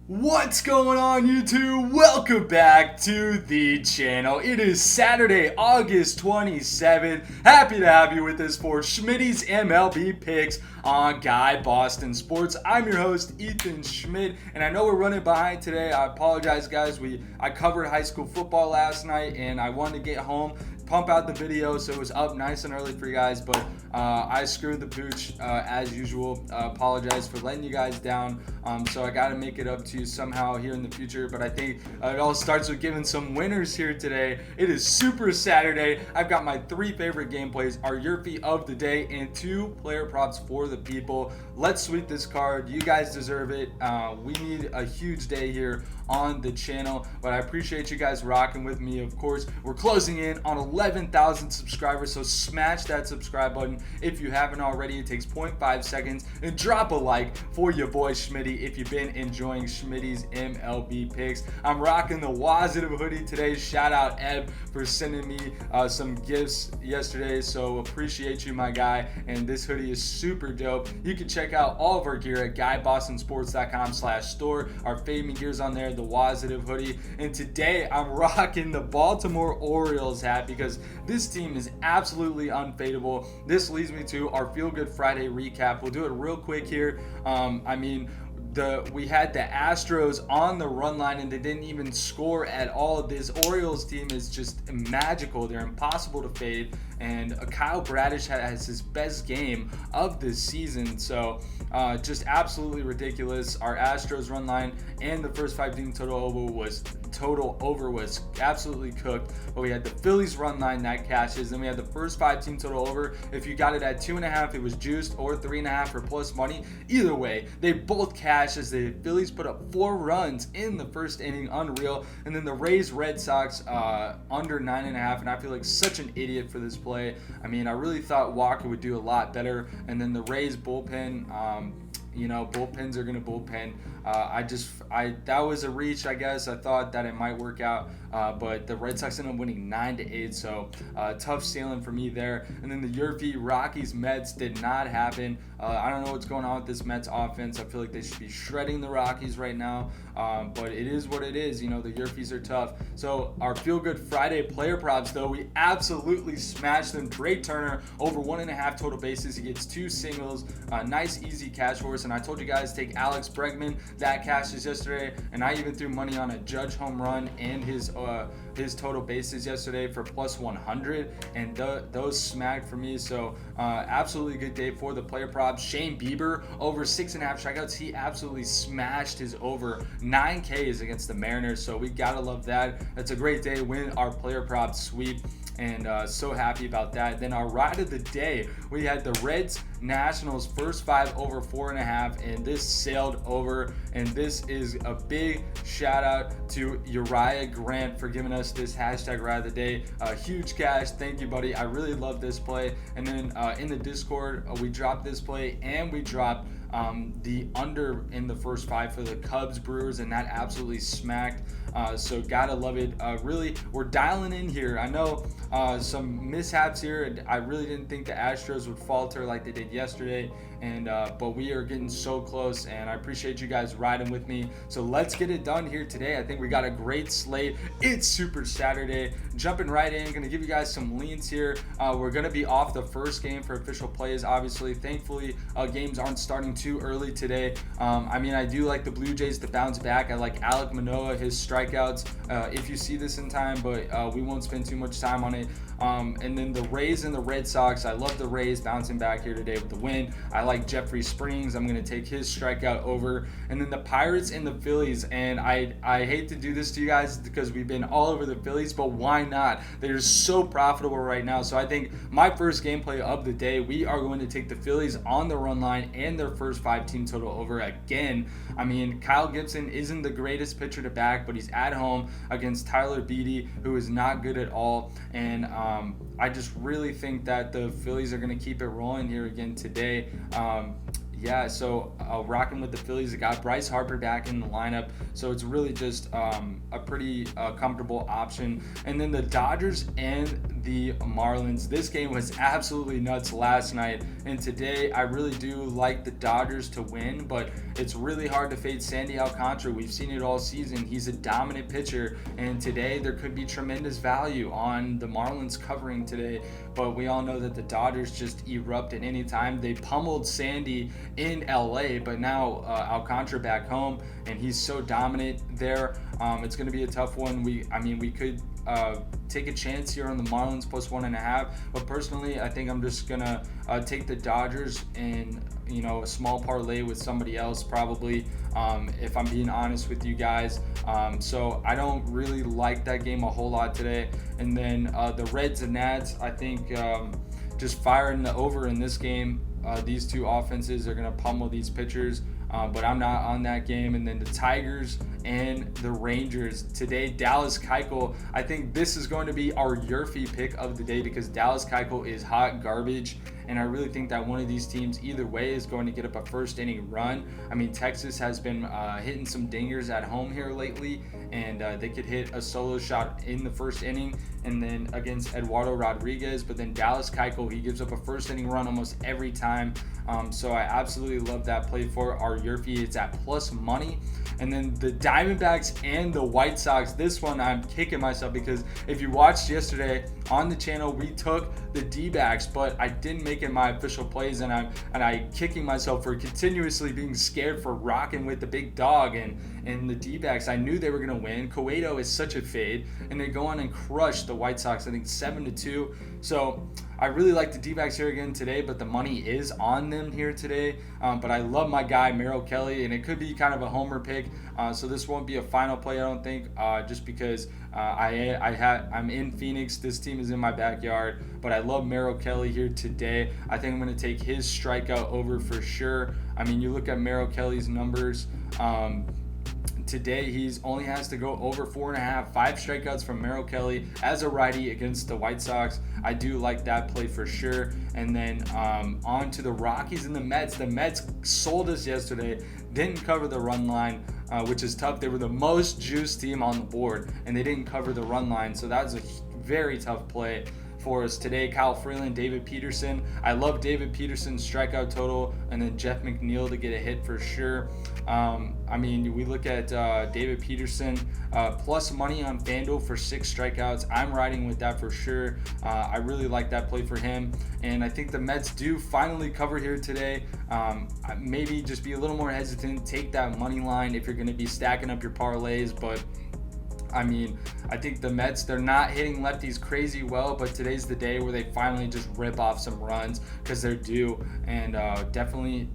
What's going on, YouTube? Welcome back to the channel. It is Saturday, August 27th. Happy to have you with us for Schmidty's MLB picks on Guy Boston Sports. I'm your host, Ethan Schmidt, and I know we're running behind today. I apologize, guys. I covered high school football last night, and I wanted to get home, pump out the video, so it was up nice and early for you guys, but I screwed the pooch as usual. Apologize for letting you guys down, so I got to make it up to you somehow here in the future, but I think it all starts with giving some winners here today. It is Super Saturday. I've got my three favorite gameplays, our YRFI of the day, and two player props for the people. Let's sweep this card. You guys deserve it. We need a huge day here on the channel, but I appreciate you guys rocking with me. Of course, we're closing in on 11,000 subscribers, so smash that subscribe button if you haven't already. It takes 0.5 seconds, and drop a like for your boy Schmidty if you've been enjoying Schmitty's MLB picks. I'm rocking the WOZZATIVE hoodie today. Shout out Eb for sending me some gifts yesterday, so appreciate you, my guy, and this hoodie is super dope. You can check out all of our gear at guybostonsports.com/store. Our Fade Me gear's on there, the WOZZATIVE hoodie, and today I'm rocking the Baltimore Orioles hat because this team is absolutely unfadable. This leads me to our Feel Good Friday recap. We'll do it real quick here. We had the Astros on the run line and they didn't even score at all. This Orioles team is just magical. They're impossible to fade, and Kyle Bradish has his best game of this season, so just absolutely ridiculous. Our Astros run line and the first 5 team total over was absolutely cooked, but we had the Phillies run line that cashes, then we had the first 5 team total over. If you got it at 2.5, it was juiced, or 3.5 for plus money. Either way, they both cashed as the Phillies put up 4 runs in the first inning. Unreal. And then the Rays Red Sox under 9.5, and I feel like such an idiot for this play. I mean, I really thought Walker would do a lot better, and then the Rays bullpen, bullpens are gonna bullpen. That was a reach, I guess. I thought that it might work out, but the Red Sox ended up winning 9-8, so tough sailing for me there. And then the YRFI Rockies Mets did not happen. I don't know what's going on with this Mets offense. I feel like they should be shredding the Rockies right now, but it is what it is. The YRFIs are tough. So our Feel Good Friday player props, though, we absolutely smashed them. Trey Turner over 1.5 total bases. He gets 2 singles. Nice, easy cash for us. And I told you guys take Alex Bregman. That cashes yesterday, and I even threw money on a Judge home run and his total bases yesterday for plus 100, and those smacked for me. So absolutely good day for the player props. Shane Bieber over 6.5 strikeouts. He absolutely smashed his over 9 Ks against the Mariners, so we gotta love that. That's a great day. Win our player props sweep, and so happy about that. Then our ride of the day, we had the Reds Nationals first 5 over 4.5, and this sailed over, and this is a big shout out to Uriah Grant for giving us this hashtag ride of the day. Huge cash, thank you, buddy. I really love this play. And then in the Discord, we dropped this play, and we dropped the under in the first 5 for the Cubs Brewers, and that absolutely smacked. So gotta love it. Really, we're dialing in here. I know some mishaps here, and I really didn't think the Astros would falter like they did yesterday, and but we are getting so close, and I appreciate you guys riding with me. So let's get it done here today. I think we got a great slate. It's Super Saturday. Jumping right in, gonna give you guys some leans here. We're gonna be off the first game for official plays, obviously. Thankfully, games aren't starting too early today. I do like the Blue Jays to bounce back. I like Alek Manoah, his strikeouts, if you see this in time, but we won't spend too much time on it. And then the Rays and the Red Sox, I love the Rays bouncing back here today with the win. I like Jeffrey Springs. I'm going to take his strikeout over. And then the Pirates and the Phillies, and I hate to do this to you guys because we've been all over the Phillies, but why not? They're so profitable right now. So I think my first gameplay of the day, we are going to take the Phillies on the run line and their first 5 team total over again. I mean, Kyle Gibson isn't the greatest pitcher to back, but he's at home against Tyler Beede, who is not good at all. And I just really think that the Phillies are going to keep it rolling here again today. So rocking with the Phillies. It got Bryce Harper back in the lineup, so it's really just a pretty comfortable option. And then the Dodgers and the Marlins. This game was absolutely nuts last night, and today I really do like the Dodgers to win, but it's really hard to fade Sandy Alcantara. We've seen it all season. He's a dominant pitcher, and today there could be tremendous value on the Marlins covering today, but we all know that the Dodgers just erupt at any time. They pummeled Sandy in LA, but now Alcantara back home, and he's so dominant there. It's going to be a tough one. We could take a chance here on the Marlins plus 1.5, but personally I think I'm just gonna take the Dodgers in a small parlay with somebody else probably, if I'm being honest with you guys. So I don't really like that game a whole lot today. And then the Reds and Nats, I think just firing the over in this game. These two offenses are gonna pummel these pitchers. But I'm not on that game. And then the Tigers and the Rangers today. Dallas Keuchel, I think this is going to be our YRFI pick of the day because Dallas Keuchel is hot garbage, and I really think that one of these teams either way is going to get up a first inning run. I mean, Texas has been hitting some dingers at home here lately, and they could hit a solo shot in the first inning and then against Eduardo Rodriguez, but then Dallas Keuchel, he gives up a first inning run almost every time. So I absolutely love that play for our YRFI. It's at plus money. And then the Diamondbacks and the White Sox. This one I'm kicking myself because if you watched yesterday on the channel, we took the D-backs, but I didn't make it my official plays, and I'm kicking myself for continuously being scared for rocking with the big dog and the D-backs. I knew they were gonna win. Cueto is such a fade, and they go on and crush the White Sox. I think 7-2. So I really like the D-backs here again today, but the money is on them here today. But I love my guy Merrill Kelly, and it could be kind of a homer pick. So this won't be a final play, I don't think, just because I'm in Phoenix. This team is in my backyard, but I love Merrill Kelly here today. I think I'm going to take his strikeout over for sure. I mean, you look at Merrill Kelly's numbers. Today, he's only has to go over 4.5, 5 strikeouts from Merrill Kelly as a righty against the White Sox. I do like that play for sure. And then on to the Rockies and the Mets. The Mets sold us yesterday, didn't cover the run line, which is tough. They were the most juiced team on the board, and they didn't cover the run line. So that was a very tough play for us today. Kyle Freeland, David Peterson. I love David Peterson's strikeout total, and then Jeff McNeil to get a hit for sure. I mean, we look at David Peterson plus money on FanDuel for 6 strikeouts. I'm riding with that for sure. I really like that play for him, and I think the Mets do finally cover here today. Maybe just be a little more hesitant. Take that money line if you're going to be stacking up your parlays, but I mean, I think the Mets, they're not hitting lefties crazy well, but today's the day where they finally just rip off some runs because they're due, and definitely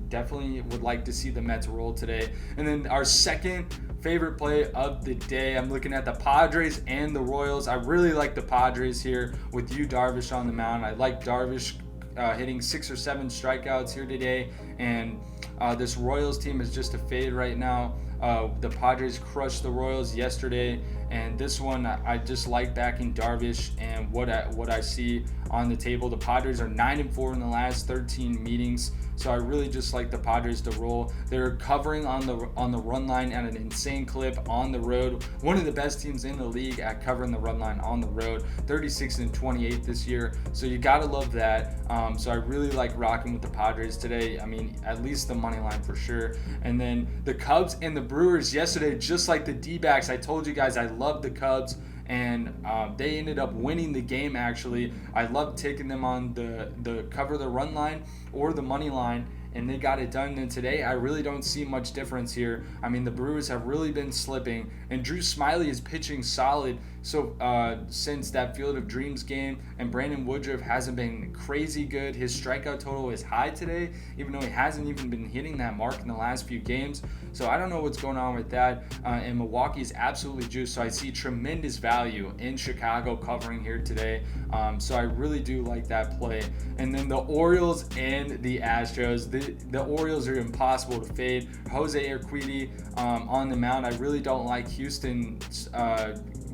would like to see the Mets roll today. And then our second favorite play of the day, I'm looking at the Padres and the Royals. I really like the Padres here with Yu Darvish on the mound. I like Darvish hitting 6 or 7 strikeouts here today, and this Royals team is just a fade right now. The Padres crushed the Royals yesterday, and this one I just like backing Darvish and what I see on the table. The Padres are 9-4 in the last 13 meetings, so I really just like the Padres to roll. They're covering on the run line at an insane clip on the road. One of the best teams in the league at covering the run line on the road, 36-28 this year. So you gotta love that. So I really like rocking with the Padres today. I mean, at least the money line for sure. And then the Cubs and the Brewers yesterday, just like the D-backs. I told you guys I love the Cubs, and they ended up winning the game. Actually, I love taking them on the cover the run line or the money line, and they got it done. And today I really don't see much difference here. I mean, the Brewers have really been slipping, and Drew Smyly is pitching solid. So since that Field of Dreams game, and Brandon Woodruff hasn't been crazy good. His strikeout total is high today, even though he hasn't even been hitting that mark in the last few games. So I don't know what's going on with that. And Milwaukee's absolutely juiced. So I see tremendous value in Chicago covering here today. So I really do like that play. And then the Orioles and the Astros. The Orioles are impossible to fade. Jose Urquidy on the mound. I really don't like Houston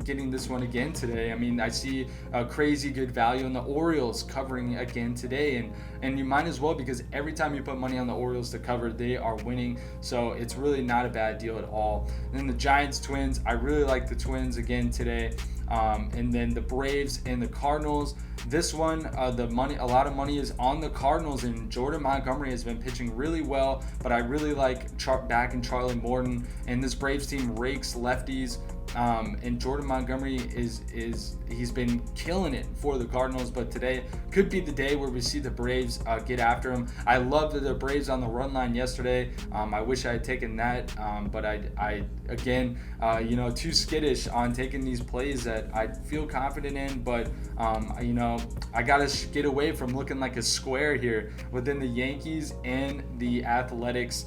getting this one again today. I mean, I see a crazy good value in the Orioles covering again today, and you might as well, because every time you put money on the Orioles to cover, they are winning. So it's really not a bad deal at all. And then the Giants Twins, I really like the Twins again today. And then the Braves and the Cardinals. This one, a lot of money is on the Cardinals, and Jordan Montgomery has been pitching really well. But I really like back in Charlie Morton, and this Braves team rakes lefties. And Jordan Montgomery he's been killing it for the Cardinals, but today could be the day where we see the Braves get after him. I loved the Braves on the run line yesterday. I wish I had taken that, but I again, too skittish on taking these plays that I feel confident in, but I gotta get away from looking like a square here within the Yankees and the Athletics.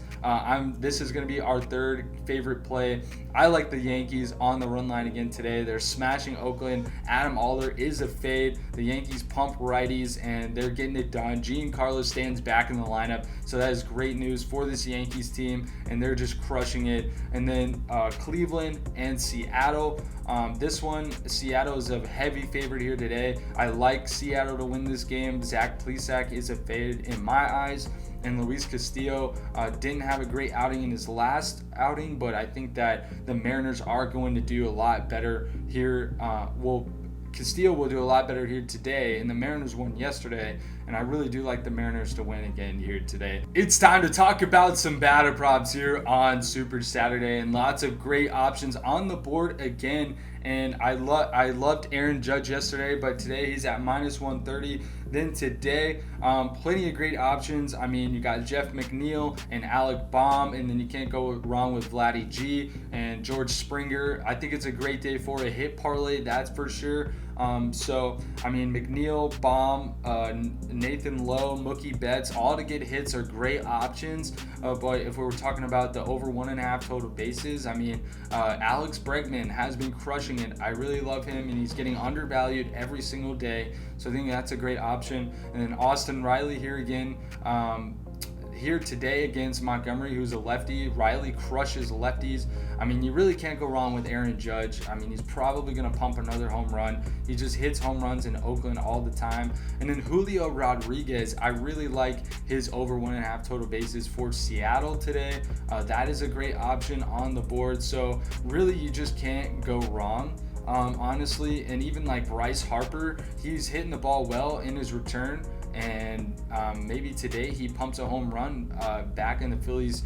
This is going to be our third favorite play. I like the Yankees on the run line again today. They're smashing Oakland. Adam Aller is a fade. The Yankees pump righties, and they're getting it done. Giancarlo stands back in the lineup, so that is great news for this Yankees team, and they're just crushing it. And then Cleveland and Seattle. This one, Seattle is a heavy favorite here today. I like Seattle to win this game. Zach Plesac is a fade in my eyes. And Luis Castillo didn't have a great outing in his last outing, but I think that the Mariners are going to do a lot better here. Castillo will do a lot better here today, and the Mariners won yesterday, and I really do like the Mariners to win again here today. It's time to talk about some batter props here on Super Saturday, and lots of great options on the board again. And I loved Aaron Judge yesterday, but today he's at -130. Then today, plenty of great options. I mean, you got Jeff McNeil and Alec Baum, and then you can't go wrong with Vladdy G and George Springer. I think it's a great day for a hit parlay, that's for sure. McNeil, Baum, Nathan Lowe, Mookie Betts, all to get hits are great options. But if we were talking about the over 1.5 total bases, Alex Bregman has been crushing it. I really love him, and he's getting undervalued every single day. So I think that's a great option. And then Austin Riley here again. Here today against Montgomery, who's a lefty. Riley crushes lefties. You really can't go wrong with Aaron Judge. He's probably going to pump another home run. He just hits home runs in Oakland all the time. And then Julio Rodriguez, I really like his over 1.5 total bases for Seattle today. That is a great option on the board. So really, you just can't go wrong. Honestly, and even like Bryce Harper, he's hitting the ball well in his return, and maybe today he pumps a home run back in the Phillies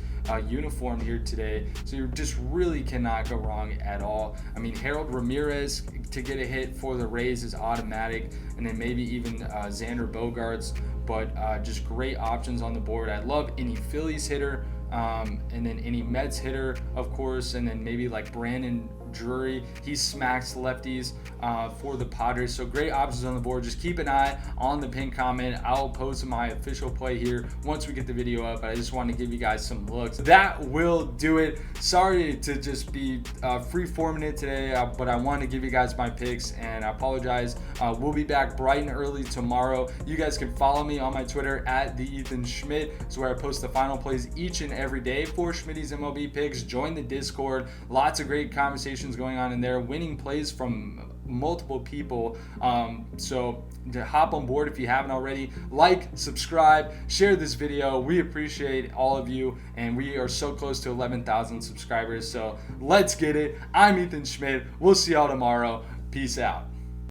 uniform here today. So you just really cannot go wrong at all. Harold Ramirez to get a hit for the Rays is automatic, and then maybe even Xander Bogaerts, but just great options on the board. I love any Phillies hitter, and then any Mets hitter, of course, and then maybe like Brandon Drury. He smacks lefties for the Padres. So great options on the board. Just keep an eye on the pinned comment. I'll post my official play here once we get the video up. I just want to give you guys some looks. That will do it. Sorry to just be free-forming it today, but I want to give you guys my picks, and I apologize. We'll be back bright and early tomorrow. You guys can follow me on my Twitter at @TheEthanSchmidt. It's where I post the final plays each and every day for Schmidty's MLB picks. Join the Discord. Lots of great conversations going on in there, winning plays from multiple people. So to hop on board if you haven't already. Like, subscribe, share this video. We appreciate all of you, and we are so close to 11,000 subscribers. So let's get it. I'm Ethan Schmidt. We'll see y'all tomorrow. Peace out.